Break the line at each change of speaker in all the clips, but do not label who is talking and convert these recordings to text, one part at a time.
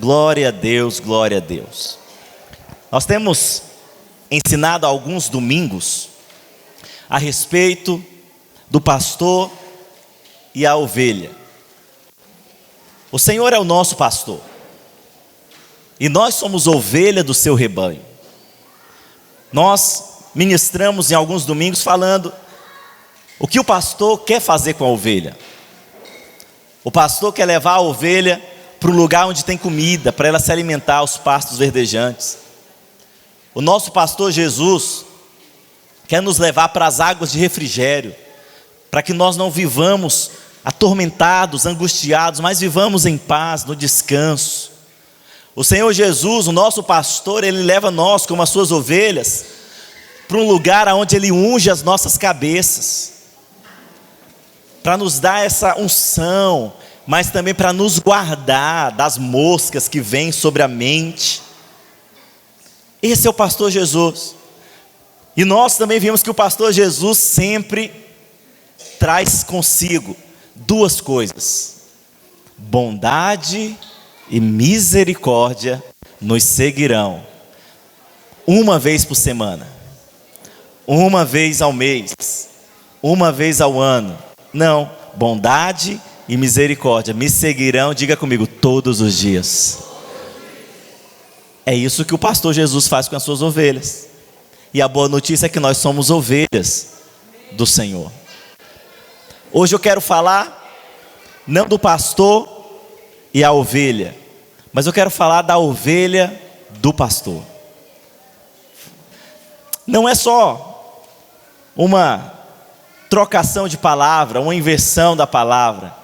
Glória a Deus, glória a Deus. Nós temos ensinado há alguns domingos a respeito do pastor e a ovelha. O Senhor é o nosso pastor e nós somos ovelha do seu rebanho. Nós ministramos em alguns domingos falando o que o pastor quer fazer com a ovelha. O pastor quer levar a ovelha para um lugar onde tem comida, para ela se alimentar aos pastos verdejantes. O nosso pastor Jesus quer nos levar para as águas de refrigério, para que nós não vivamos atormentados, angustiados, mas vivamos em paz, no descanso. O Senhor Jesus, o nosso pastor, Ele leva nós, como as suas ovelhas, para um lugar onde Ele unge as nossas cabeças, para nos dar essa unção, mas também para nos guardar das moscas que vêm sobre a mente. Esse é o pastor Jesus. E nós também vimos que o pastor Jesus sempre traz consigo duas coisas: bondade e misericórdia nos seguirão, uma vez por semana, uma vez ao mês, uma vez ao ano. Não, bondade e misericórdia me seguirão, diga comigo, todos os dias. É isso que o pastor Jesus faz com as suas ovelhas. E a boa notícia é que nós somos ovelhas do Senhor. Hoje eu quero falar não do pastor e a ovelha, mas eu quero falar da ovelha do pastor. Não é só uma trocação de palavra, uma inversão da palavra,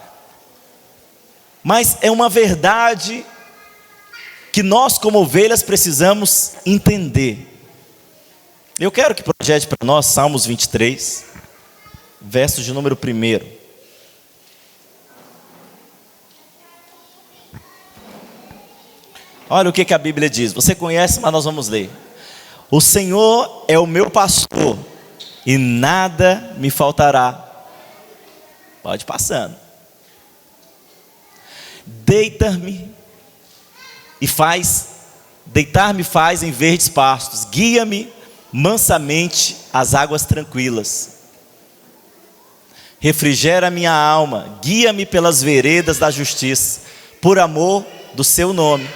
mas é uma verdade que nós como ovelhas precisamos entender. Eu quero que projete para nós Salmos 23, versos de número 1. Olha o que a Bíblia diz, você conhece, mas nós vamos ler. O Senhor é o meu pastor e nada me faltará. Pode ir passando. Deitar-me faz em verdes pastos, guia-me mansamente às águas tranquilas. Refrigera minha alma, guia-me pelas veredas da justiça, por amor do seu nome.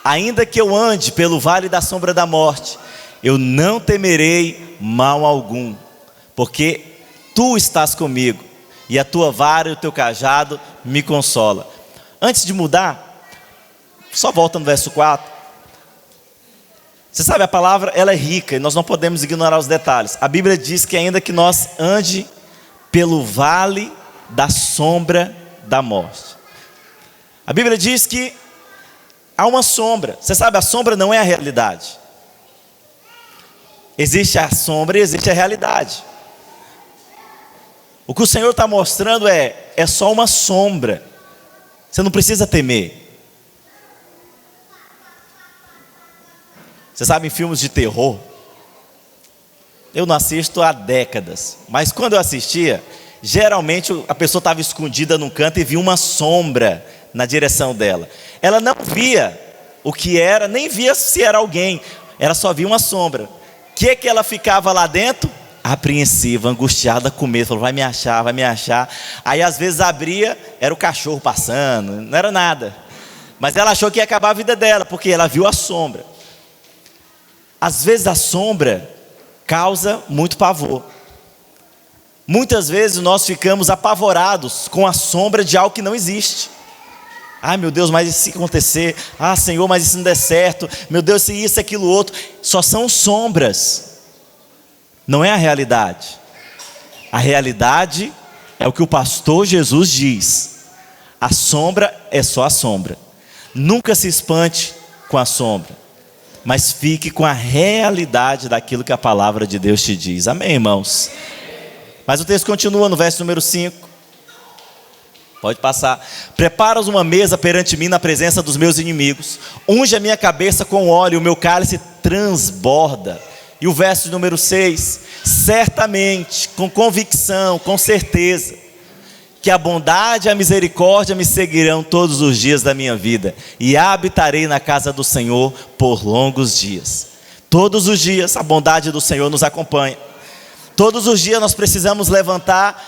Ainda que eu ande pelo vale da sombra da morte, eu não temerei mal algum, porque tu estás comigo, e a tua vara e o teu cajado me consola. Antes de mudar, só volta no verso 4. Você sabe, a palavra ela é rica e nós não podemos ignorar os detalhes. A Bíblia diz que ainda que nós ande pelo vale da sombra da morte. A Bíblia diz que há uma sombra. Você sabe, a sombra não é a realidade. Existe a sombra e existe a realidade. O que o Senhor está mostrando é só uma sombra. Você não precisa temer. Você sabe, em filmes de terror, eu não assisto há décadas, mas quando eu assistia, geralmente a pessoa estava escondida num canto e via uma sombra na direção dela. Ela não via o que era, nem via se era alguém, ela só via uma sombra. O que ela ficava lá dentro? Apreensiva, angustiada, com medo, falou, vai me achar. Aí às vezes abria, era o cachorro passando, não era nada. Mas ela achou que ia acabar a vida dela, porque ela viu a sombra. Às vezes a sombra causa muito pavor. Muitas vezes nós ficamos apavorados com a sombra de algo que não existe. Ai meu Deus, mas e se acontecer? Ah Senhor, mas e se não der certo? Meu Deus, se isso, aquilo, outro. Só são sombras. Não é a realidade. A realidade é o que o pastor Jesus diz. A sombra é só a sombra. Nunca se espante com a sombra, mas fique com a realidade daquilo que a palavra de Deus te diz. Amém, irmãos? Mas o texto continua no verso número 5. Pode passar. Preparas uma mesa perante mim na presença dos meus inimigos. Unge a minha cabeça com óleo, o meu cálice transborda. E o verso número 6. Certamente, com convicção, com certeza, que a bondade e a misericórdia me seguirão todos os dias da minha vida, e habitarei na casa do Senhor por longos dias. Todos os dias a bondade do Senhor nos acompanha. Todos os dias nós precisamos levantar,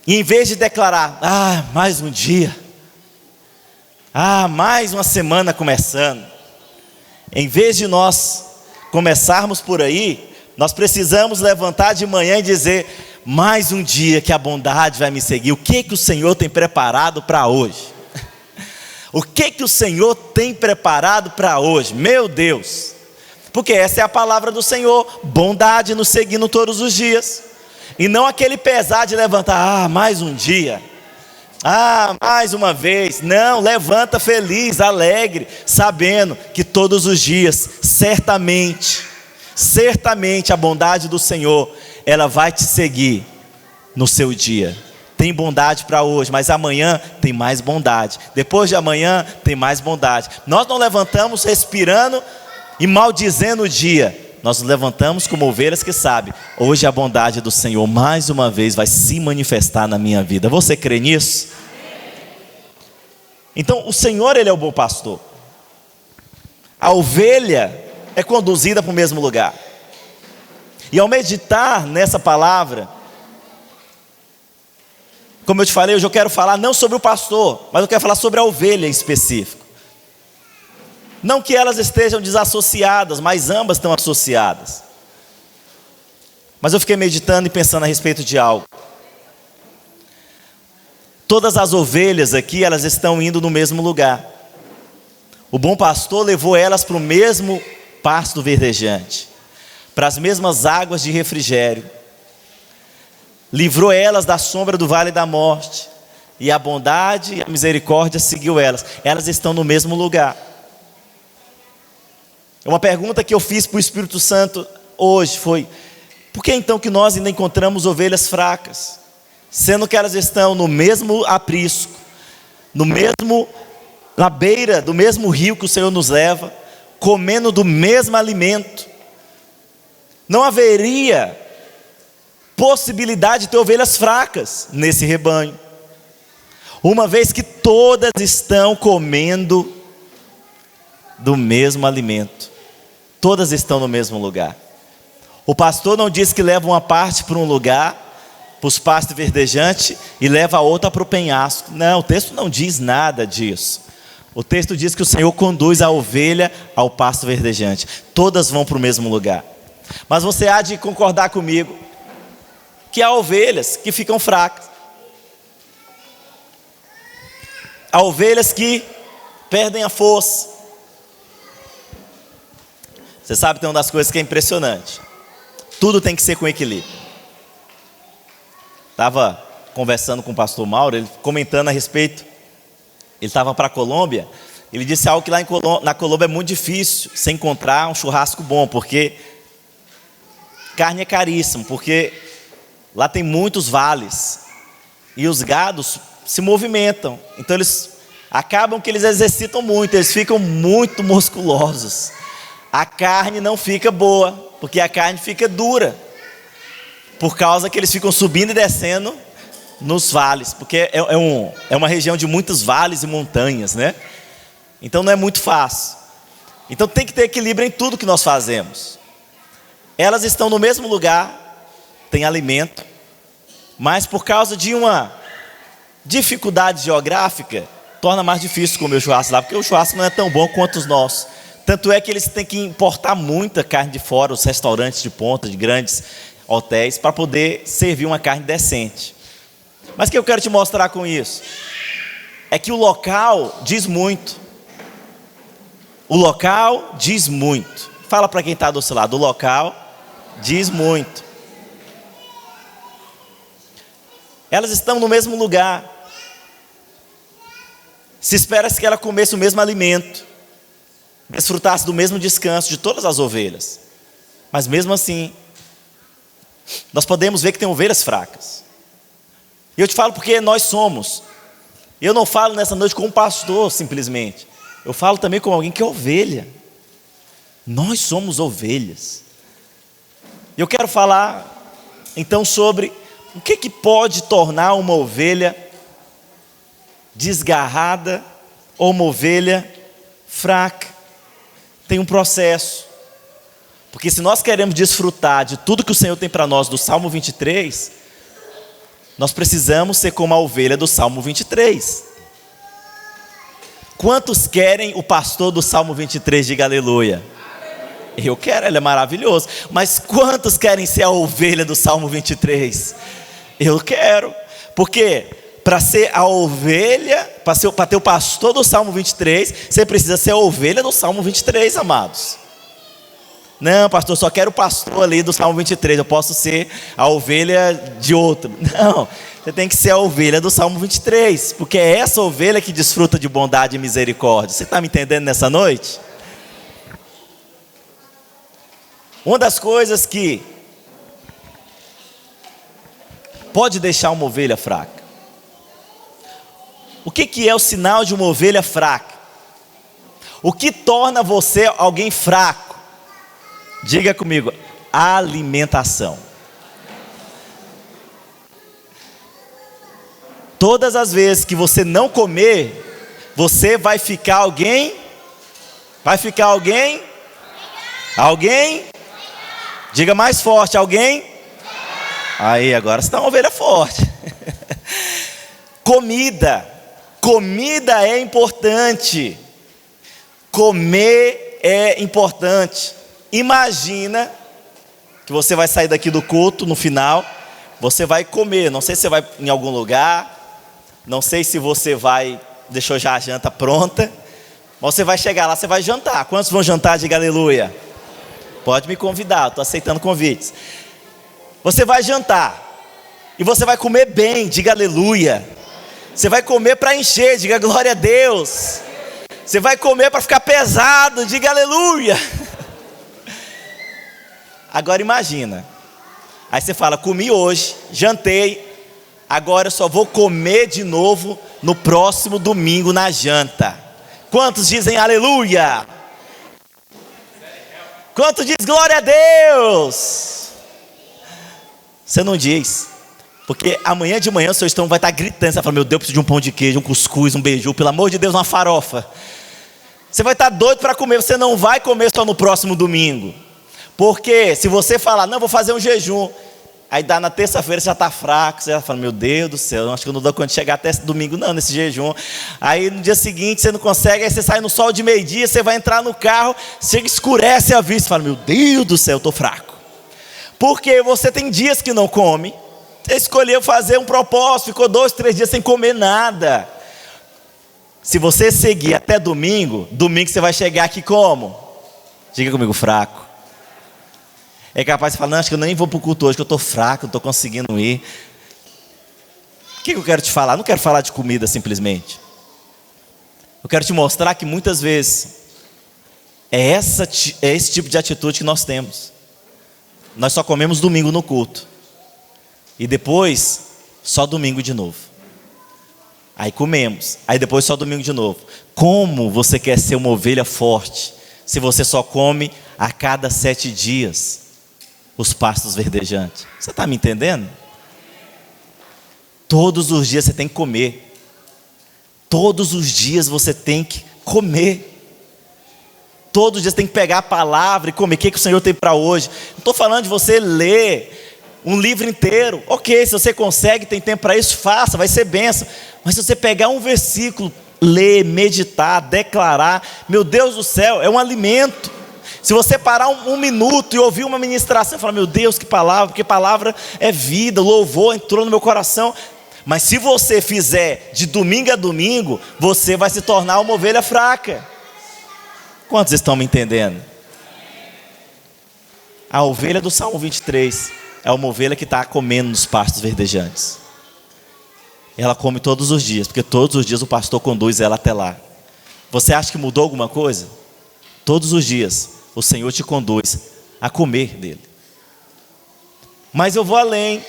e em vez de declarar, mais um dia, mais uma semana começando, em vez de nós começarmos por aí, nós precisamos levantar de manhã e dizer, mais um dia que a bondade vai me seguir. O que o Senhor tem preparado para hoje? O que o Senhor tem preparado para hoje? Meu Deus! Porque essa é a palavra do Senhor, bondade nos seguindo todos os dias. E não aquele pesar de levantar, mais um dia, mais uma vez. Não, levanta feliz, alegre, sabendo que todos os dias, certamente a bondade do Senhor, ela vai te seguir no seu dia. Tem bondade para hoje, mas amanhã tem mais bondade. Depois de amanhã tem mais bondade. Nós não levantamos respirando e maldizendo o dia. Nós nos levantamos como ovelhas que sabem, hoje a bondade do Senhor mais uma vez vai se manifestar na minha vida. Você crê nisso? Então o Senhor, Ele é o bom pastor. A ovelha é conduzida para o mesmo lugar. E ao meditar nessa palavra, como eu te falei, hoje eu quero falar não sobre o pastor, mas eu quero falar sobre a ovelha em específico. Não que elas estejam desassociadas, mas ambas estão associadas. Mas eu fiquei meditando e pensando a respeito de algo. Todas as ovelhas aqui, elas estão indo no mesmo lugar. O bom pastor levou elas para o mesmo pasto verdejante, para as mesmas águas de refrigério. Livrou elas da sombra do vale da morte, e a bondade e a misericórdia seguiu elas. Elas estão no mesmo lugar. Uma pergunta que eu fiz para o Espírito Santo hoje foi: por que então que nós ainda encontramos ovelhas fracas, sendo que elas estão no mesmo aprisco, na beira do mesmo rio que o Senhor nos leva, comendo do mesmo alimento? Não haveria possibilidade de ter ovelhas fracas nesse rebanho, uma vez que todas estão comendo do mesmo alimento. Todas estão no mesmo lugar. O pastor não diz que leva uma parte para um lugar, para os pastos verdejantes, e leva a outra para o penhasco. Não, o texto não diz nada disso. O texto diz que o Senhor conduz a ovelha ao pasto verdejante. Todas vão para o mesmo lugar. Mas você há de concordar comigo que há ovelhas que ficam fracas. Há ovelhas que perdem a força. Você sabe, tem uma das coisas que é impressionante. Tudo tem que ser com equilíbrio. Estava conversando com o pastor Mauro, ele comentando a respeito. Ele estava para a Colômbia. Ele disse algo que lá na Colômbia é muito difícil você encontrar um churrasco bom, porque carne é caríssimo, porque lá tem muitos vales e os gados se movimentam. Então eles acabam que eles exercitam muito, eles ficam muito musculosos. A carne não fica boa, porque a carne fica dura, por causa que eles ficam subindo e descendo nos vales, porque é uma região de muitos vales e montanhas, né? Então não é muito fácil. Então tem que ter equilíbrio em tudo que nós fazemos. Elas estão no mesmo lugar, tem alimento, mas por causa de uma dificuldade geográfica, torna mais difícil comer o churrasco lá, porque o churrasco não é tão bom quanto os nossos. Tanto é que eles têm que importar muita carne de fora, os restaurantes de ponta, de grandes hotéis, para poder servir uma carne decente. Mas o que eu quero te mostrar com isso? É que o local diz muito. O local diz muito. Fala para quem está do seu lado, o local diz muito. Elas estão no mesmo lugar. Se espera que ela comesse o mesmo alimento, desfrutasse do mesmo descanso de todas as ovelhas. Mas mesmo assim, nós podemos ver que tem ovelhas fracas. E eu te falo porque nós somos. Eu não falo nessa noite como um pastor simplesmente. Eu falo também como alguém que é ovelha. Nós somos ovelhas. Eu quero falar então sobre O que pode tornar uma ovelha desgarrada ou uma ovelha fraca? Tem um processo. Porque se nós queremos desfrutar de tudo que o Senhor tem para nós do Salmo 23, nós precisamos ser como a ovelha do Salmo 23. Quantos querem o pastor do Salmo 23? Diga aleluia. Eu quero, ele é maravilhoso. Mas quantos querem ser a ovelha do Salmo 23? Eu quero. Porque para ser a ovelha, para ter o pastor do Salmo 23, você precisa ser a ovelha do Salmo 23, amados. Não, pastor, só quero o pastor ali do Salmo 23, eu posso ser a ovelha de outro. Não, você tem que ser a ovelha do Salmo 23, porque é essa ovelha que desfruta de bondade e misericórdia. Você está me entendendo nessa noite? Uma das coisas que pode deixar uma ovelha fraca. O que é o sinal de uma ovelha fraca? O que torna você alguém fraco? Diga comigo, alimentação. Todas as vezes que você não comer, você vai ficar alguém? Vai ficar alguém? Alguém? Diga mais forte, alguém? Aí, agora você está uma ovelha forte. Comida. Comida é importante. Comer é importante. Imagina que você vai sair daqui do culto no final, você vai comer, não sei se você vai em algum lugar, não sei se você deixou já a janta pronta, mas você vai chegar lá, você vai jantar. Quantos vão jantar? Diga aleluia. Pode me convidar, estou aceitando convites. Você vai jantar, e você vai comer bem, diga aleluia. Você vai comer para encher, diga glória a Deus. Você vai comer para ficar pesado, diga aleluia. Agora imagina, aí você fala, comi hoje, jantei, agora eu só vou comer de novo no próximo domingo na janta. Quantos dizem aleluia? Quantos dizem glória a Deus? Você não diz, porque amanhã de manhã o seu estômago vai estar gritando, você vai falar, meu Deus, eu preciso de um pão de queijo, um cuscuz, um beiju, pelo amor de Deus, uma farofa. Você vai estar doido para comer, você não vai comer só no próximo domingo. Porque se você falar, não, vou fazer um jejum, aí dá na terça-feira, você já está fraco, você já fala, meu Deus do céu, acho que eu não dou conta de chegar até esse domingo não, nesse jejum. Aí no dia seguinte você não consegue, aí você sai no sol de meio-dia, você vai entrar no carro, chega, escurece a vista, fala, meu Deus do céu, eu estou fraco. Porque você tem dias que não come, você escolheu fazer um propósito, ficou 2, 3 dias sem comer nada. Se você seguir até domingo você vai chegar aqui como? Diga comigo, fraco. É capaz de falar, não, acho que eu nem vou para o culto hoje, que eu estou fraco, não estou conseguindo ir. O que eu quero te falar? Não quero falar de comida simplesmente. Eu quero te mostrar que muitas vezes é esse tipo de atitude que nós temos. Nós só comemos domingo no culto. E depois, só domingo de novo. Aí comemos, aí depois só domingo de novo. Como você quer ser uma ovelha forte, se você só come a cada 7 dias? Os pastos verdejantes. Você está me entendendo? Todos os dias você tem que comer. Todos os dias você tem que comer. Todos os dias você tem que pegar a palavra e comer. O que o Senhor tem para hoje? Não estou falando de você ler um livro inteiro. Ok, se você consegue, tem tempo para isso, faça, vai ser bênção. Mas se você pegar um versículo, ler, meditar, declarar, meu Deus do céu, é um alimento. Se você parar um minuto e ouvir uma ministração, falar, meu Deus, que palavra, porque palavra é vida, louvor entrou no meu coração. Mas se você fizer de domingo a domingo, você vai se tornar uma ovelha fraca. Quantos estão me entendendo? A ovelha do Salmo 23 é uma ovelha que está comendo nos pastos verdejantes. Ela come todos os dias, porque todos os dias o pastor conduz ela até lá. Você acha que mudou alguma coisa? Todos os dias o Senhor te conduz a comer dele. Mas eu vou além.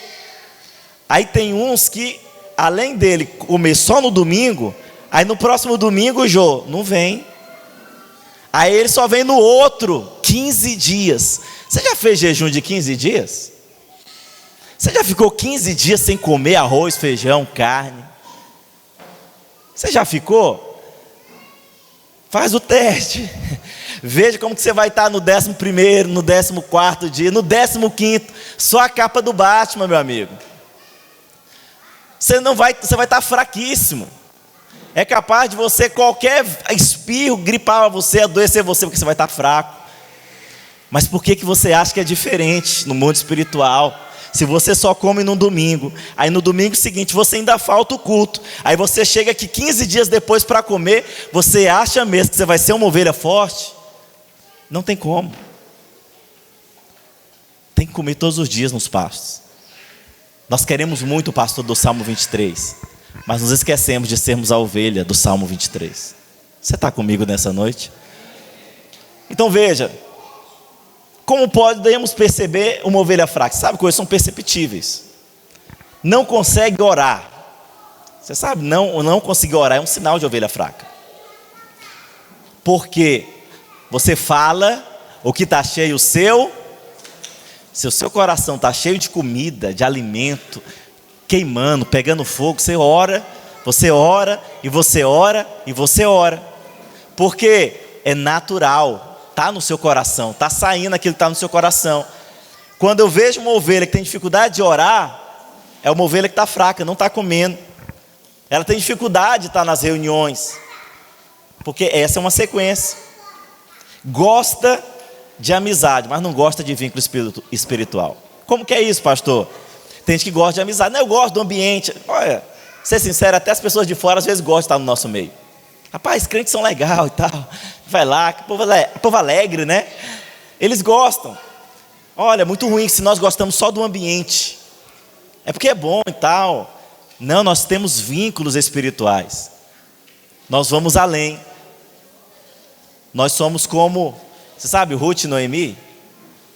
Aí tem uns que, além dele comer só no domingo, aí no próximo domingo, Jô, não vem. Aí ele só vem no outro, 15 dias. Você já fez jejum de 15 dias? Você já ficou 15 dias sem comer arroz, feijão, carne? Você já ficou? Faz o teste. Veja como que você vai estar no 11º, no 14º dia, no 15º. Só a capa do Batman, meu amigo. Você vai estar fraquíssimo. É capaz de você, qualquer espirro, gripar você, adoecer você, porque você vai estar fraco. Mas por que você acha que é diferente no mundo espiritual? Se você só come no domingo, aí no domingo seguinte você ainda falta o culto, aí você chega aqui 15 dias depois para comer, você acha mesmo que você vai ser uma ovelha forte? Não tem como. Tem que comer todos os dias nos pastos. Nós queremos muito o pastor do Salmo 23, mas nos esquecemos de sermos a ovelha do Salmo 23. Você está comigo nessa noite? Então veja, como podemos perceber uma ovelha fraca? Sabe, coisas são perceptíveis. Não consegue orar. Você sabe, não conseguir orar é um sinal de ovelha fraca. Porque você fala o que está cheio se o seu coração está cheio de comida, de alimento, queimando, pegando fogo, você ora, e você ora, e você ora. Porque é natural. Está no seu coração, está saindo aquilo que está no seu coração. Quando eu vejo uma ovelha que tem dificuldade de orar, é uma ovelha que está fraca, não está comendo. Ela tem dificuldade de estar nas reuniões, porque essa é uma sequência. Gosta de amizade, mas não gosta de vínculo espiritual. Como que é isso, pastor? Tem gente que gosta de amizade. Não, eu gosto do ambiente. Olha, ser sincero, até as pessoas de fora às vezes gostam de estar no nosso meio. Rapaz, crentes são legais e tal. Vai lá, que povo alegre, né? Eles gostam. Olha, muito ruim se nós gostamos só do ambiente. É porque é bom e tal. Não, nós temos vínculos espirituais. Nós vamos além. Nós somos como, você sabe, Ruth e Noemi?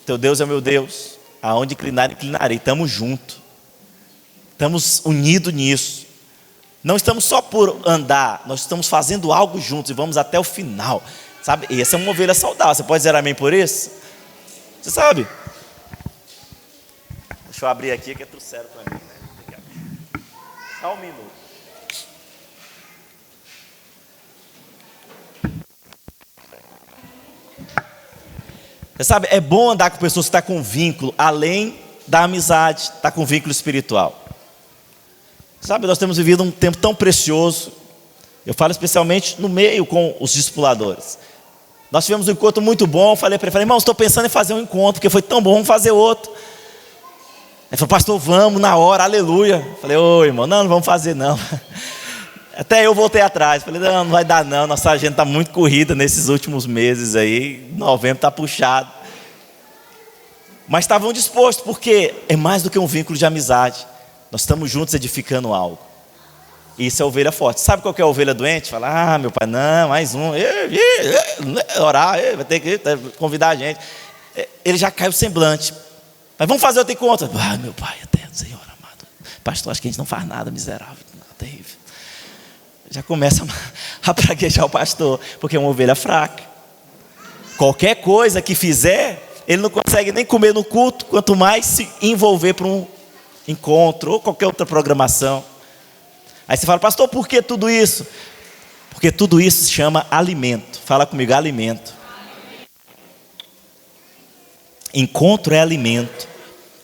Teu Deus é o meu Deus. Aonde inclinar, inclinarei. Estamos juntos. Estamos unidos nisso. Não estamos só por andar, nós estamos fazendo algo juntos e vamos até o final. Sabe? E essa é uma ovelha saudável. Você pode dizer amém por isso? Você sabe? Deixa eu abrir aqui que é tudo sério para mim. Né? Só um minuto. Você sabe, é bom andar com pessoas que estão com vínculo, além da amizade, está com vínculo espiritual. Sabe, nós temos vivido um tempo tão precioso. Eu falo especialmente no meio com os discipuladores. Nós tivemos um encontro muito bom. Falei para ele, irmão, estou pensando em fazer um encontro, porque foi tão bom, vamos fazer outro. Ele falou, pastor, vamos na hora, aleluia. Falei, ô irmão, não vamos fazer não. Até eu voltei atrás. Falei, não vai dar não, nossa agenda está muito corrida nesses últimos meses aí. Novembro está puxado. Mas estavam dispostos, porque é mais do que um vínculo de amizade. Nós estamos juntos edificando algo. Isso é ovelha forte. Sabe qual que é a ovelha doente? Fala, meu pai, não, mais um. Orar, vai ter que convidar a gente. Ele já cai o semblante. Mas vamos fazer outro encontro. Meu pai, até Senhor amado. Pastor, acho que a gente não faz nada, miserável. Terrível. Já começa a praguejar o pastor, porque é uma ovelha fraca. Qualquer coisa que fizer, ele não consegue nem comer no culto, quanto mais se envolver para um encontro ou qualquer outra programação. Aí você fala, pastor, por que tudo isso? Porque tudo isso se chama alimento. Fala comigo, alimento. Encontro é alimento,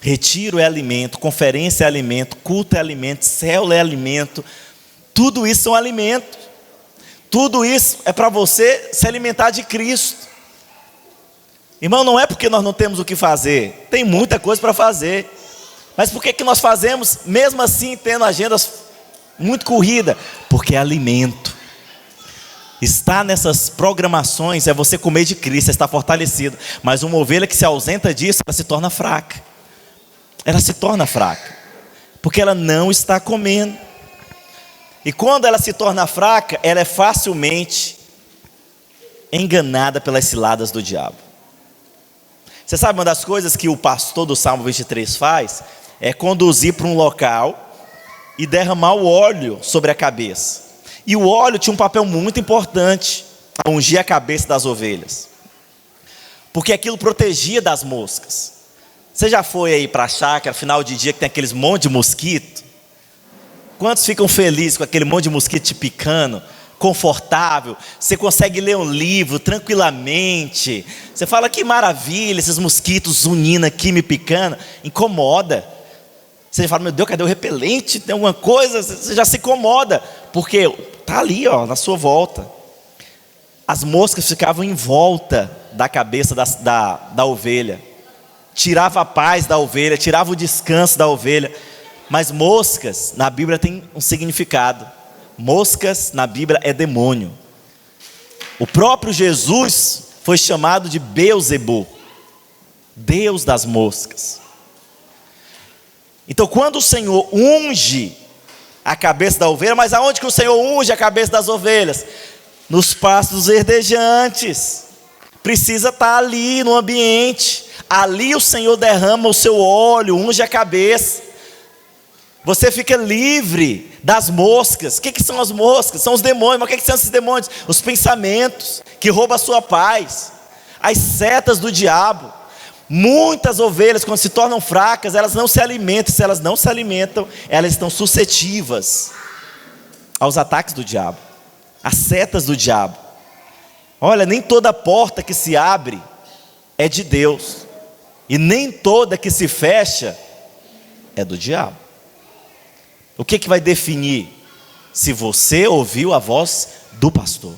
retiro é alimento, conferência é alimento, culto é alimento, célula é alimento. Tudo isso são alimentos. Tudo isso é para você se alimentar de Cristo. Irmão, não é porque nós não temos o que fazer. Tem muita coisa para fazer. Mas por que nós fazemos, mesmo assim, tendo agendas muito corridas? Porque é alimento. Estar nessas programações é você comer de Cristo, está fortalecido. Mas uma ovelha que se ausenta disso, ela se torna fraca. Ela se torna fraca. Porque ela não está comendo. E quando ela se torna fraca, ela é facilmente enganada pelas ciladas do diabo. Você sabe uma das coisas que o pastor do Salmo 23 faz? É conduzir para um local e derramar o óleo sobre a cabeça. E o óleo tinha um papel muito importante a ungir a cabeça das ovelhas. Porque aquilo protegia das moscas. Você já foi aí para a chácara, final de dia, que tem aqueles monte de mosquito? Quantos ficam felizes com aquele monte de mosquito te picando? Confortável, você consegue ler um livro tranquilamente. Você fala, que maravilha, esses mosquitos unindo aqui, me picando. Incomoda. Você fala, meu Deus, cadê o repelente? Tem alguma coisa? Você já se incomoda, porque está ali, ó, na sua volta. As moscas ficavam em volta da cabeça da ovelha. Tirava a paz da ovelha, tirava o descanso da ovelha. Mas moscas, na Bíblia, tem um significado. Moscas, na Bíblia, é demônio. O próprio Jesus foi chamado de Beelzebul, Deus das moscas. Então, quando o Senhor unge a cabeça da ovelha, mas aonde que o Senhor unge a cabeça das ovelhas? Nos pastos verdejantes. Precisa estar ali no ambiente. Ali o Senhor derrama o seu óleo, unge a cabeça. Você fica livre das moscas. O que são as moscas? São os demônios. Mas o que são esses demônios? Os pensamentos que roubam a sua paz. As setas do diabo. Muitas ovelhas, quando se tornam fracas, elas não se alimentam. Se elas não se alimentam, elas estão suscetíveis aos ataques do diabo, às setas do diabo. Olha, nem toda porta que se abre é de Deus, e nem toda que se fecha é do diabo. O que vai definir se você ouviu a voz do pastor?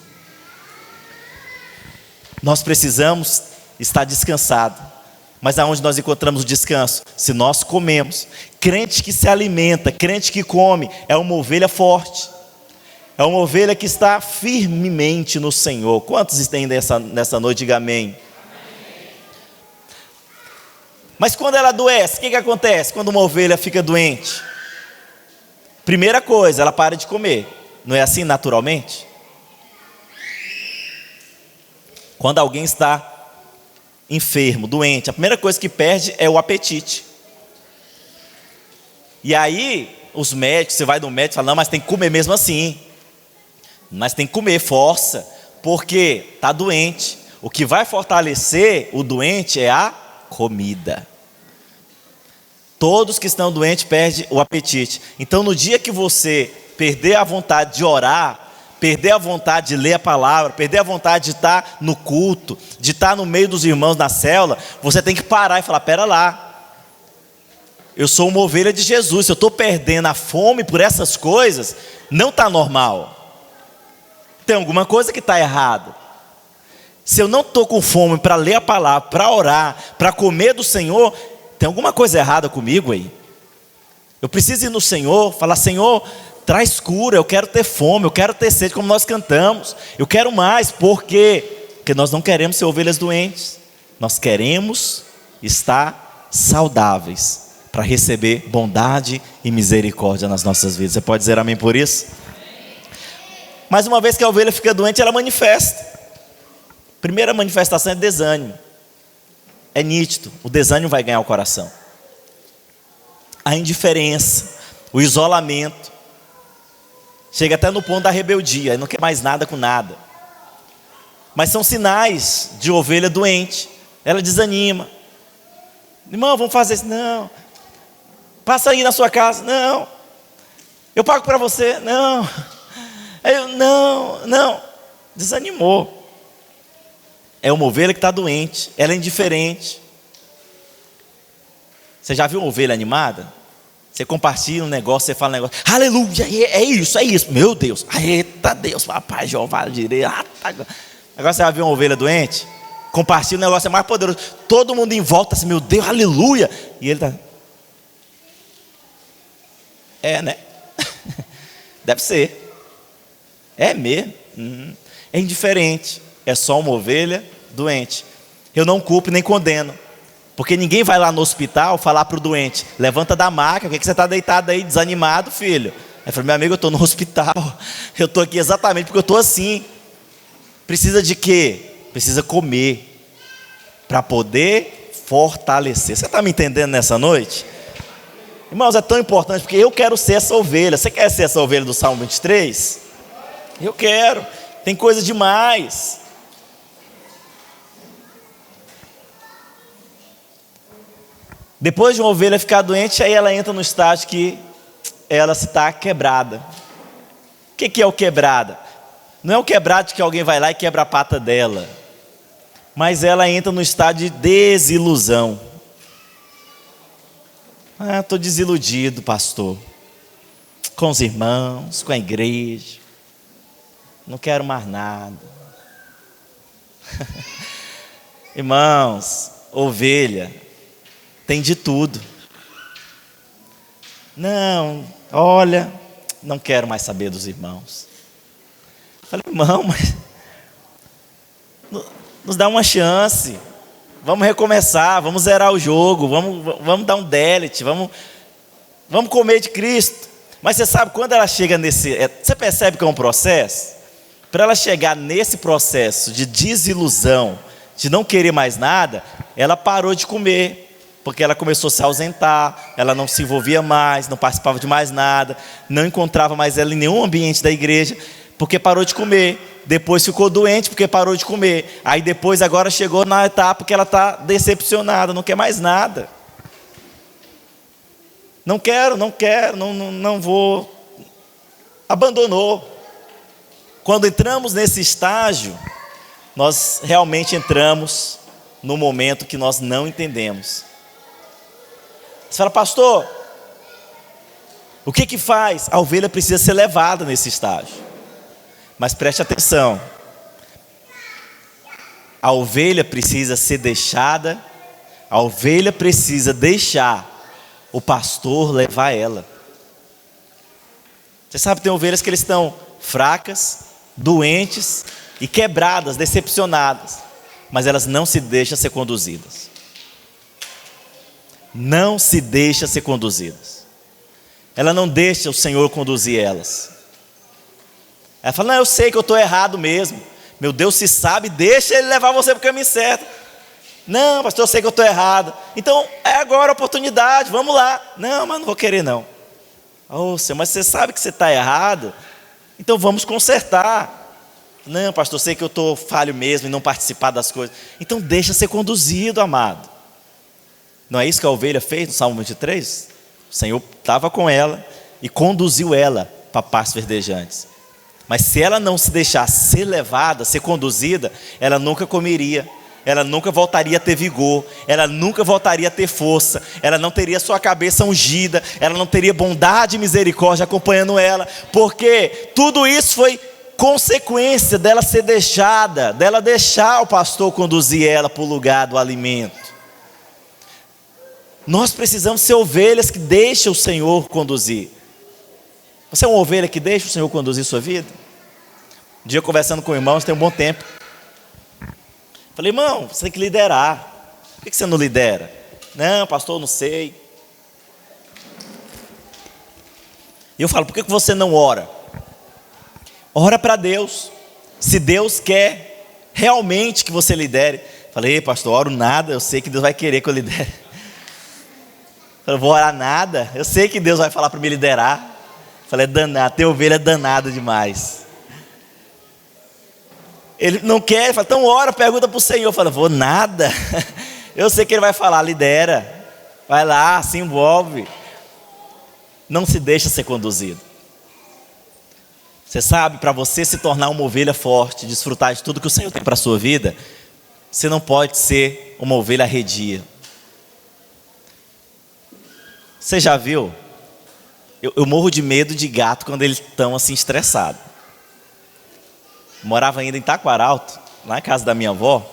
Nós precisamos estar descansados. Mas aonde nós encontramos o descanso? Se nós comemos. Crente que se alimenta, crente que come, é uma ovelha forte. É uma ovelha que está firmemente no Senhor. Quantos estão nessa noite? Diga amém. Mas quando ela adoece, o que acontece quando uma ovelha fica doente? Primeira coisa, ela para de comer. Não é assim naturalmente? Quando alguém está enfermo, doente, a primeira coisa que perde é o apetite. E aí, os médicos, você vai no médico e fala, não, mas tem que comer mesmo assim. Mas tem que comer, força, porque está doente. O que vai fortalecer o doente é a comida. Todos que estão doentes perdem o apetite. Então, no dia que você perder a vontade de orar, perder a vontade de ler a palavra, perder a vontade de estar no culto, de estar no meio dos irmãos na célula, você tem que parar e falar, pera lá, eu sou uma ovelha de Jesus, se eu estou perdendo a fome por essas coisas, não está normal. Tem alguma coisa que está errada. Se eu não estou com fome para ler a palavra, para orar, para comer do Senhor, tem alguma coisa errada comigo aí. Eu preciso ir no Senhor, falar, Senhor, traz cura, eu quero ter fome, eu quero ter sede, como nós cantamos. Eu quero mais, por quê? Porque nós não queremos ser ovelhas doentes. Nós queremos estar saudáveis, para receber bondade e misericórdia nas nossas vidas. Você pode dizer amém por isso? Mas uma vez que a ovelha fica doente, ela manifesta. Primeira manifestação é desânimo. É nítido, o desânimo vai ganhar o coração. A indiferença, o isolamento. Chega até no ponto da rebeldia, não quer mais nada com nada. Mas são sinais de ovelha doente. Ela desanima. Irmão, vamos fazer isso? Não. Passa aí na sua casa? Não. Eu pago para você? Não. Não. Desanimou. É uma ovelha que está doente. Ela é indiferente. Você já viu uma ovelha animada? Você compartilha um negócio, você fala um negócio, aleluia, é isso, meu Deus, eita Deus, papai, Jeová, direito. Agora você vai ver uma ovelha doente, compartilha um negócio, é mais poderoso, todo mundo em volta, assim, meu Deus, aleluia, e ele está, né? Deve ser, é mesmo, é indiferente, é só uma ovelha doente. Eu não culpo nem condeno. Porque ninguém vai lá no hospital falar para o doente, levanta da maca, por que você está deitado aí, desanimado, filho? Aí falei, meu amigo, eu estou no hospital, eu estou aqui exatamente porque eu estou assim. Precisa de quê? Precisa comer, para poder fortalecer. Você está me entendendo nessa noite? Irmãos, é tão importante, porque eu quero ser essa ovelha. Você quer ser essa ovelha do Salmo 23? Eu quero, tem coisa demais. Depois de uma ovelha ficar doente, aí ela entra no estágio que ela está quebrada. O que é o quebrada? Não é o quebrado que alguém vai lá e quebra a pata dela, mas ela entra no estágio de desilusão. Estou desiludido, pastor, com os irmãos, com a igreja, não quero mais nada. Irmãos, ovelha tem de tudo. Não, olha, não quero mais saber dos irmãos. Falei, irmão, mas nos dá uma chance, vamos recomeçar, vamos zerar o jogo, vamos dar um delete, vamos comer de Cristo. Mas você sabe, quando ela chega você percebe que é um processo? Para ela chegar nesse processo de desilusão, de não querer mais nada, ela parou de comer, porque ela começou a se ausentar, ela não se envolvia mais, não participava de mais nada, não encontrava mais ela em nenhum ambiente da igreja, porque parou de comer. Depois ficou doente porque parou de comer. Aí depois agora chegou na etapa que ela está decepcionada, não quer mais nada. Não quero, não vou. Abandonou. Quando entramos nesse estágio, nós realmente entramos no momento que nós não entendemos. Você fala, pastor, o que faz? A ovelha precisa ser levada nesse estágio. Mas preste atenção, a ovelha precisa ser deixada, a ovelha precisa deixar o pastor levar ela. Você sabe, tem ovelhas que eles estão fracas, doentes e quebradas, decepcionadas, mas elas não se deixam ser conduzidas. Não se deixam ser conduzidas. Ela não deixa o Senhor conduzir elas. Ela fala, não, eu sei que eu estou errado mesmo. Meu Deus, se sabe, deixa Ele levar você para o caminho certo. Não, pastor, eu sei que eu estou errado. Então, é agora a oportunidade, vamos lá. Não, mas não vou querer não. Oh, Senhor, mas você sabe que você está errado? Então vamos consertar. Não, pastor, eu sei que eu estou falho mesmo em não participar das coisas. Então deixa ser conduzido, amado. Não é isso que a ovelha fez no Salmo 23? O Senhor estava com ela e conduziu ela para pastos verdejantes. Mas se ela não se deixar ser levada, ser conduzida, ela nunca comeria, ela nunca voltaria a ter vigor, ela nunca voltaria a ter força, ela não teria sua cabeça ungida, ela não teria bondade e misericórdia acompanhando ela, porque tudo isso foi consequência dela ser deixada, dela deixar o pastor conduzir ela para o lugar do alimento. Nós precisamos ser ovelhas que deixam o Senhor conduzir. Você é uma ovelha que deixa o Senhor conduzir sua vida? Um dia conversando com irmãos, tem um bom tempo. Falei, irmão, você tem que liderar. Por que você não lidera? Não, pastor, eu não sei. E eu falo, por que você não ora? Ora para Deus. Se Deus quer realmente que você lidere. Falei, pastor, oro nada, eu sei que Deus vai querer que eu lidere. Falei, vou orar nada, eu sei que Deus vai falar para me liderar. Falei, é danado, ter ovelha é danado demais. Ele não quer, ele fala, então ora, pergunta para o Senhor. Eu falo, vou nada. Eu sei que Ele vai falar, lidera. Vai lá, se envolve. Não se deixa ser conduzido. Você sabe, para você se tornar uma ovelha forte, desfrutar de tudo que o Senhor tem para a sua vida, você não pode ser uma ovelha arredia. Você já viu? Eu morro de medo de gato quando eles estão assim estressados. Morava ainda em Taquaralto, lá na casa da minha avó.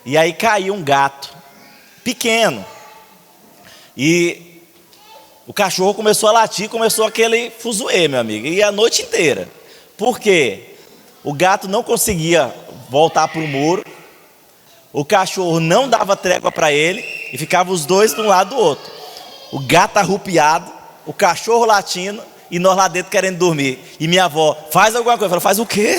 E aí caiu um gato, pequeno. E o cachorro começou a latir, começou aquele fuzuê, meu amigo. E a noite inteira. Por quê? O gato não conseguia voltar para o muro. O cachorro não dava trégua para ele. E ficavam os dois de um lado do outro. O gato arrupiado, o cachorro latindo e nós lá dentro querendo dormir. E minha avó, faz alguma coisa. Eu falei, faz o quê?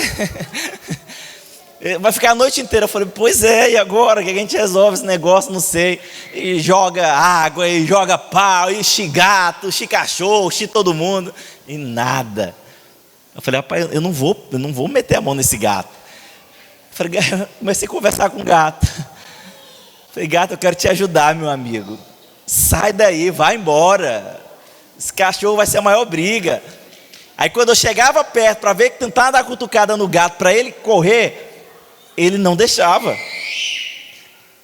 Vai ficar a noite inteira. Eu falei, pois é, e agora? O que a gente resolve esse negócio? Não sei. E joga água, e joga pau, e enche gato, enche cachorro, enche todo mundo. E nada. Eu falei, rapaz, eu não vou meter a mão nesse gato. Eu falei, comecei a conversar com o gato. Eu falei, gato, eu quero te ajudar, meu amigo. sai daí, vai embora. Esse cachorro vai ser a maior briga. Aí quando eu chegava perto para ver que tentava dar cutucada no gato para ele correr, ele não deixava.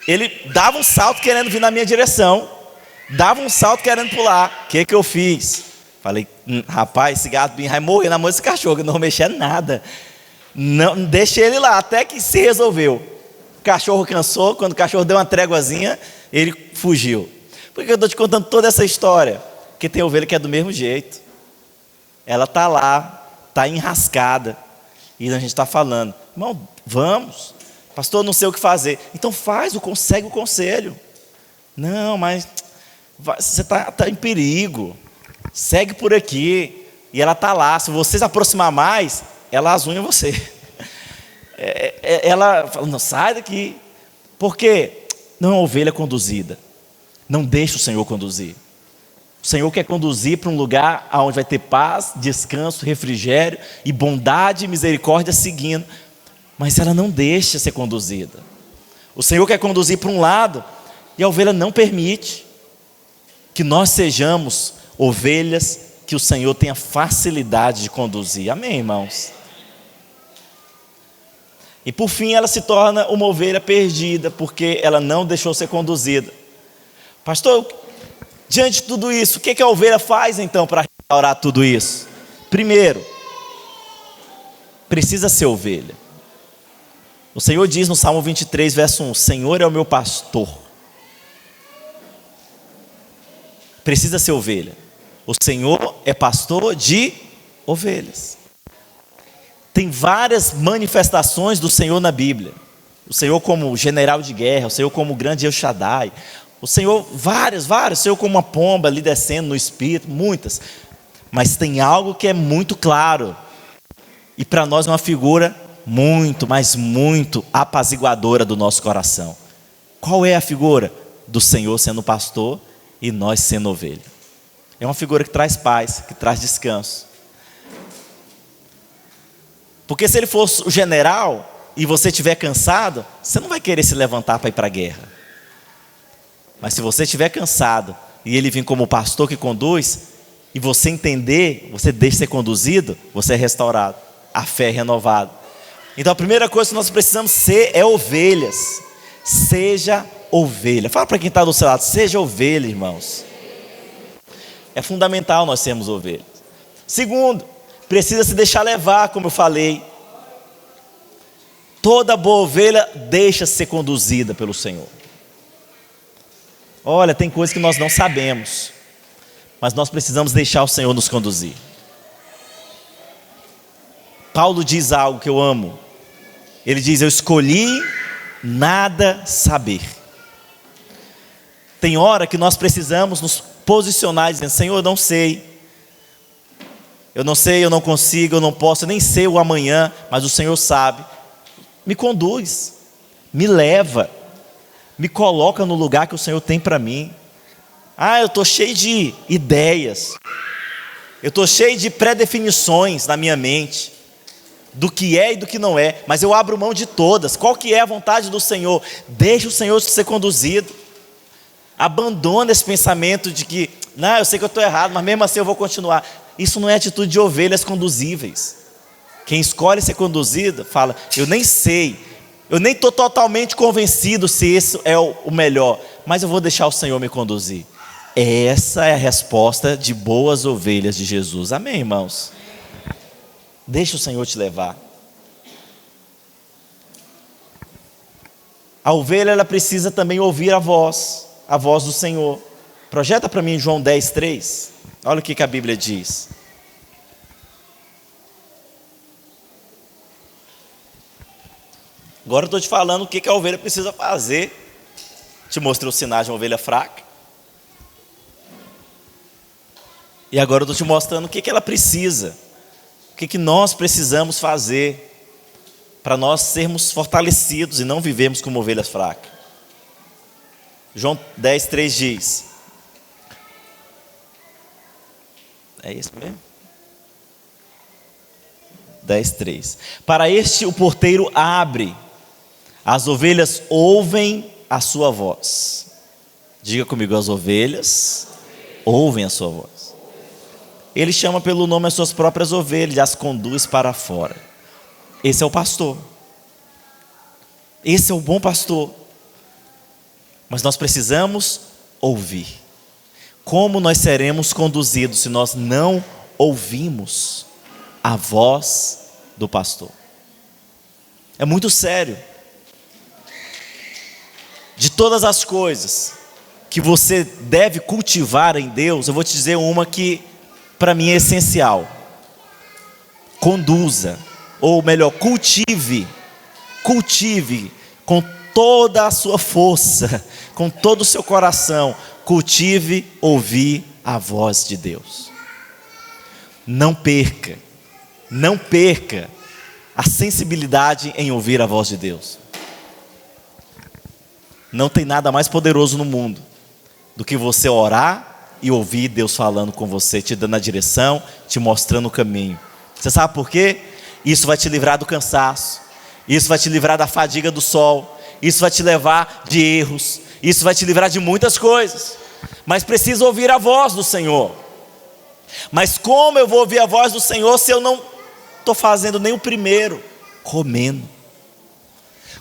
Ele dava um salto querendo vir na minha direção, dava um salto querendo pular. O que eu fiz? Falei, rapaz, esse gato vai morrer na mão desse cachorro, eu não vou mexer nada. Não, deixei ele lá, até que se resolveu. O cachorro cansou, quando o cachorro deu uma tréguazinha, ele fugiu. Por que eu estou te contando toda essa história? Porque tem ovelha que é do mesmo jeito. Ela está lá, está enrascada. E a gente está falando, irmão, vamos. Pastor, não sei o que fazer. Então segue o conselho. Não, mas você está em perigo. Segue por aqui. E ela está lá. Se você se aproximar mais, ela azunha você. Ela fala, não, sai daqui. Porque não é uma ovelha conduzida. Não deixa o Senhor conduzir. O Senhor quer conduzir para um lugar onde vai ter paz, descanso, refrigério e bondade e misericórdia seguindo. Mas ela não deixa ser conduzida. O Senhor quer conduzir para um lado e a ovelha não permite. Que nós sejamos ovelhas que o Senhor tenha facilidade de conduzir. Amém, irmãos? E por fim ela se torna uma ovelha perdida, porque ela não deixou ser conduzida. Pastor, diante de tudo isso, o que a ovelha faz então para restaurar tudo isso? Primeiro, precisa ser ovelha. O Senhor diz no Salmo 23, verso 1, Senhor é o meu pastor. Precisa ser ovelha. O Senhor é pastor de ovelhas. Tem várias manifestações do Senhor na Bíblia. O Senhor como general de guerra, o Senhor como grande El Shaddai. O Senhor, várias, o Senhor como uma pomba ali descendo no Espírito, muitas. Mas tem algo que é muito claro. E para nós é uma figura muito, mas muito apaziguadora do nosso coração. Qual é a figura? Do Senhor sendo pastor e nós sendo ovelha. É uma figura que traz paz, que traz descanso. Porque se ele fosse o general e você estiver cansado, você não vai querer se levantar para ir para a guerra. Mas se você estiver cansado e ele vir como pastor que conduz, e você entender, você deixa ser conduzido, você é restaurado, a fé é renovada. Então a primeira coisa que nós precisamos ser é ovelhas. Seja ovelha. Fala para quem está do seu lado, seja ovelha, irmãos. É fundamental nós sermos ovelhas. Segundo, precisa se deixar levar, como eu falei. Toda boa ovelha deixa ser conduzida pelo Senhor. Olha, tem coisas que nós não sabemos, mas nós precisamos deixar o Senhor nos conduzir. Paulo diz algo que eu amo. Ele diz, eu escolhi nada saber. Tem hora que nós precisamos nos posicionar dizendo, Senhor, eu não sei, eu não consigo, eu não posso, eu nem sei o amanhã, mas o Senhor sabe. Me conduz, me leva, me coloca no lugar que o Senhor tem para mim. Eu estou cheio de ideias, eu estou cheio de pré-definições na minha mente, do que é e do que não é, mas eu abro mão de todas. Qual que é a vontade do Senhor? Deixa o Senhor ser conduzido. Abandona esse pensamento de que, não, eu sei que eu estou errado, mas mesmo assim eu vou continuar. Isso não é atitude de ovelhas conduzíveis. Quem escolhe ser conduzido, fala, eu nem sei, eu nem estou totalmente convencido se esse é o melhor, mas eu vou deixar o Senhor me conduzir. Essa é a resposta de boas ovelhas de Jesus. Amém, irmãos? Deixa o Senhor te levar. A ovelha, ela precisa também ouvir a voz do Senhor. Projeta para mim João 10:3. Olha o que a Bíblia diz. Agora eu estou te falando o que a ovelha precisa fazer. Te mostrei o sinal de uma ovelha fraca. E agora eu estou te mostrando o que ela precisa. O que nós precisamos fazer para nós sermos fortalecidos e não vivermos como ovelhas fracas. João 10:3 diz. É isso mesmo? 10:3. Para este o porteiro abre, as ovelhas ouvem a sua voz. Diga comigo, as ovelhas ouvem a sua voz. Ele chama pelo nome as suas próprias ovelhas e as conduz para fora. Esse é o pastor. Esse é o bom pastor. Mas nós precisamos ouvir. Como nós seremos conduzidos se nós não ouvimos a voz do pastor? É muito sério. De todas as coisas que você deve cultivar em Deus, eu vou te dizer uma que para mim é essencial. Conduza, ou melhor, cultive com toda a sua força, com todo o seu coração, cultive ouvir a voz de Deus. Não perca a sensibilidade em ouvir a voz de Deus. Não tem nada mais poderoso no mundo do que você orar e ouvir Deus falando com você, te dando a direção, te mostrando o caminho. Você sabe por quê? Isso vai te livrar do cansaço, isso vai te livrar da fadiga do sol, isso vai te levar de erros, isso vai te livrar de muitas coisas. Mas precisa ouvir a voz do Senhor. Mas como eu vou ouvir a voz do Senhor se eu não estou fazendo nem o primeiro? Comendo.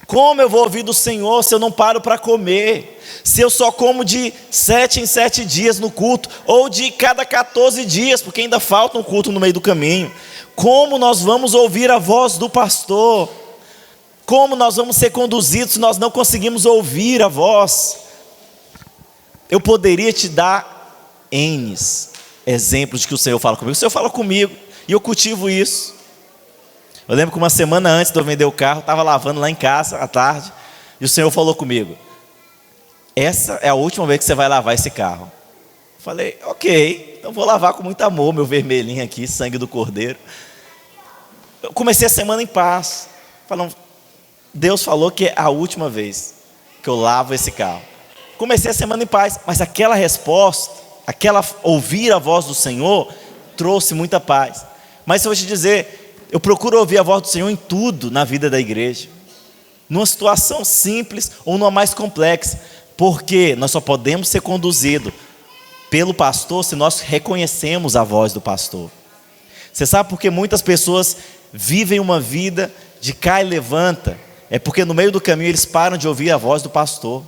Como eu vou ouvir do Senhor se eu não paro para comer? Se eu só como de 7 em 7 dias no culto, ou de cada 14 dias, porque ainda falta um culto no meio do caminho. Como nós vamos ouvir a voz do pastor? Como nós vamos ser conduzidos se nós não conseguimos ouvir a voz? Eu poderia te dar N exemplos de que o Senhor fala comigo. O Senhor fala comigo e eu cultivo isso. Eu lembro que uma semana antes de eu vender o carro, eu estava lavando lá em casa à tarde, e o Senhor falou comigo: essa é a última vez que você vai lavar esse carro. Eu falei, ok, então vou lavar com muito amor, meu vermelhinho aqui, sangue do cordeiro. Eu comecei a semana em paz, falando, Deus falou que é a última vez que eu lavo esse carro. Comecei a semana em paz, mas aquela resposta, ouvir a voz do Senhor, trouxe muita paz. Mas eu vou te dizer, eu procuro ouvir a voz do Senhor em tudo na vida da igreja, numa situação simples ou numa mais complexa, porque nós só podemos ser conduzidos pelo pastor se nós reconhecemos a voz do pastor. Você sabe por que muitas pessoas vivem uma vida de cai e levanta? É porque no meio do caminho eles param de ouvir a voz do pastor.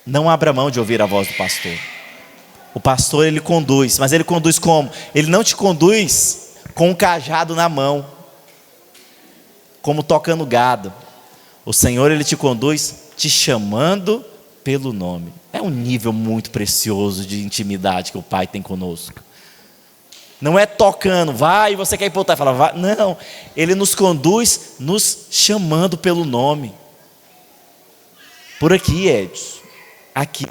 Não abra mão de ouvir a voz do pastor. O pastor, ele conduz, mas ele conduz como? Ele não te conduz com um cajado na mão, como tocando gado. O Senhor, ele te conduz te chamando pelo nome. É um nível muito precioso de intimidade que o Pai tem conosco. Não é tocando, vai, você quer ir para o altar, fala, vai. Não, ele nos conduz nos chamando pelo nome. Por aqui, Edson, aqui,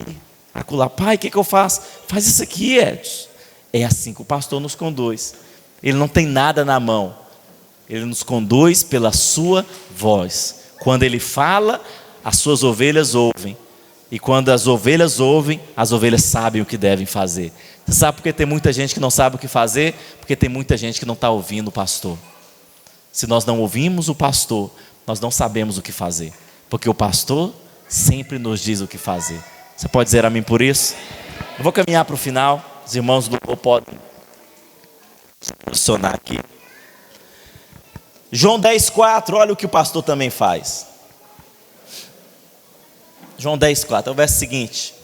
acolá. Pai, o que eu faço? Faz isso aqui, Edson. É assim que o pastor nos conduz. Ele não tem nada na mão. Ele nos conduz pela sua voz. Quando ele fala, as suas ovelhas ouvem. E quando as ovelhas ouvem, as ovelhas sabem o que devem fazer. Você sabe por que tem muita gente que não sabe o que fazer? Porque tem muita gente que não está ouvindo o pastor. Se nós não ouvimos o pastor, nós não sabemos o que fazer. Porque o pastor sempre nos diz o que fazer. Você pode dizer amém por isso? Eu vou caminhar para o final. Os irmãos do louvor podem se posicionar aqui. João 10,4, olha o que o pastor também faz. João 10,4, é o verso seguinte.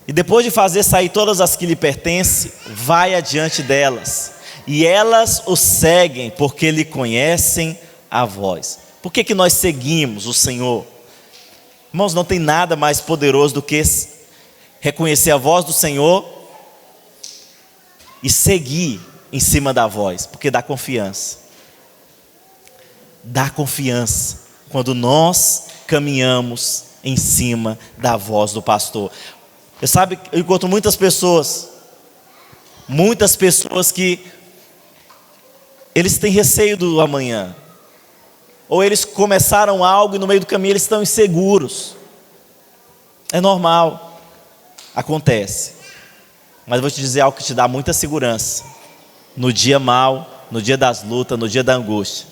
E depois de fazer sair todas as que lhe pertencem, vai adiante delas, e elas o seguem, porque lhe conhecem a voz. Por que nós seguimos o Senhor? Irmãos, não tem nada mais poderoso do que reconhecer a voz do Senhor e seguir em cima da voz, porque dá confiança. Dá confiança quando nós caminhamos em cima da voz do pastor. Você sabe, eu encontro muitas pessoas que eles têm receio do amanhã, ou eles começaram algo e no meio do caminho eles estão inseguros. É normal, acontece. Mas eu vou te dizer algo que te dá muita segurança. No dia mau, no dia das lutas, no dia da angústia,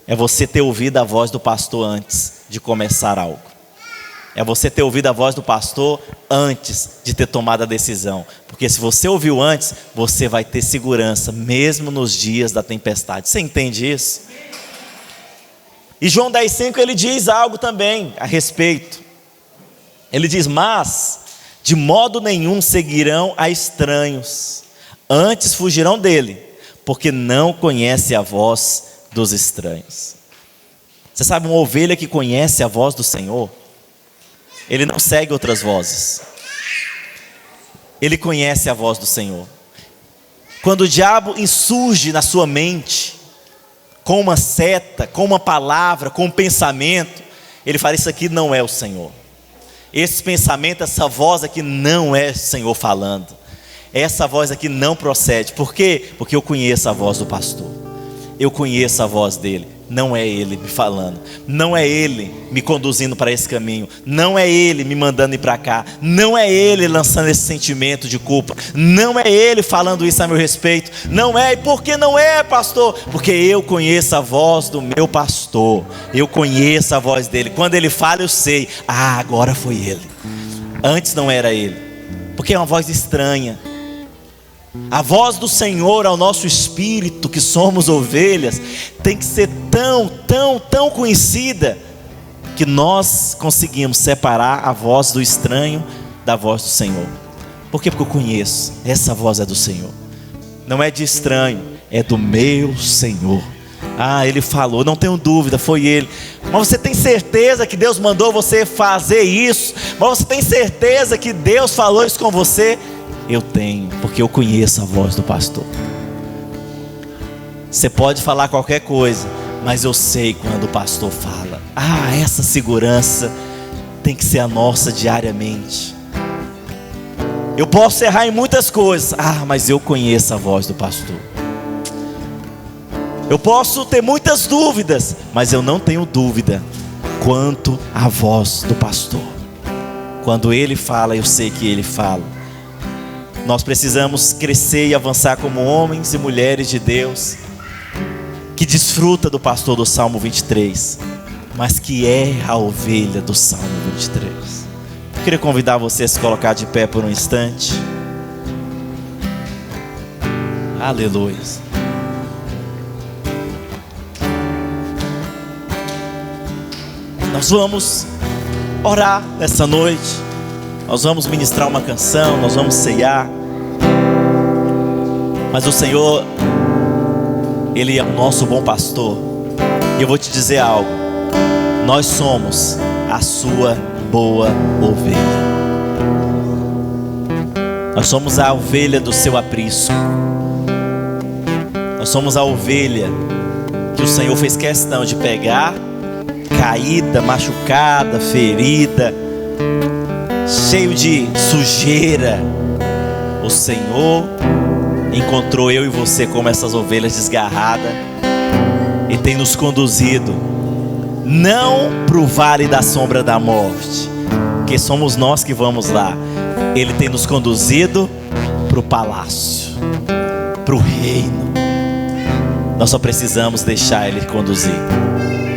é você ter ouvido a voz do pastor antes de começar algo. É você ter ouvido a voz do pastor antes de ter tomado a decisão. Porque se você ouviu antes, você vai ter segurança, mesmo nos dias da tempestade. Você entende isso? E João 10,5 ele diz algo também a respeito. Ele diz: mas de modo nenhum seguirão a estranhos, antes fugirão dele, porque não conhece a voz dos estranhos. Você sabe, uma ovelha que conhece a voz do Senhor, ele não segue outras vozes. Ele conhece a voz do Senhor. Quando o diabo insurge na sua mente, com uma seta, com uma palavra, com um pensamento, ele fala: isso aqui não é o Senhor. Esse pensamento, essa voz aqui não é o Senhor falando. Essa voz aqui não procede. Por quê? Porque eu conheço a voz do pastor. Eu conheço a voz dele. Não é ele me falando, não é ele me conduzindo para esse caminho, não é ele me mandando ir para cá, não é ele lançando esse sentimento de culpa, não é ele falando isso a meu respeito, não é. E por que não é, pastor? Porque eu conheço a voz do meu pastor, eu conheço a voz dele. Quando ele fala, eu sei: agora foi ele. Antes não era ele, porque é uma voz estranha. A voz do Senhor ao nosso espírito, que somos ovelhas, tem que ser tão conhecida, que nós conseguimos separar a voz do estranho da voz do Senhor. Por quê? Porque eu conheço, essa voz é do Senhor. Não é de estranho, é do meu Senhor. Ele falou, não tenho dúvida, foi ele. Mas você tem certeza que Deus mandou você fazer isso? Mas você tem certeza que Deus falou isso com você? Eu tenho, porque eu conheço a voz do pastor. Você pode falar qualquer coisa, mas eu sei quando o pastor fala. Essa segurança tem que ser a nossa diariamente. Eu posso errar em muitas coisas, mas eu conheço a voz do pastor. Eu posso ter muitas dúvidas, mas eu não tenho dúvida quanto à voz do pastor. Quando ele fala, eu sei que ele fala. Nós precisamos crescer e avançar como homens e mulheres de Deus, que desfruta do pastor do Salmo 23, mas que é a ovelha do Salmo 23. Eu queria convidar você a se colocar de pé por um instante. Aleluia. Nós vamos orar nessa noite. Nós vamos ministrar uma canção, nós vamos ceiar. Mas o Senhor, Ele é o nosso bom pastor. E eu vou te dizer algo: nós somos a sua boa ovelha. Nós somos a ovelha do seu aprisco. Nós somos a ovelha que o Senhor fez questão de pegar, caída, machucada, ferida, cheio de sujeira. O Senhor encontrou eu e você como essas ovelhas desgarradas e tem nos conduzido, não para o vale da sombra da morte, porque somos nós que vamos lá. Ele tem nos conduzido para o palácio, para o reino. Nós só precisamos deixar Ele conduzir.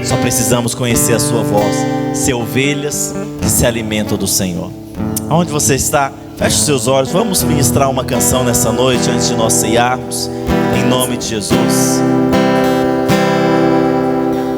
Só precisamos conhecer a sua voz, ser ovelhas que se alimentam do Senhor. Aonde você está? Feche os seus olhos. Vamos ministrar uma canção nessa noite antes de nós ceiarmos, em nome de Jesus.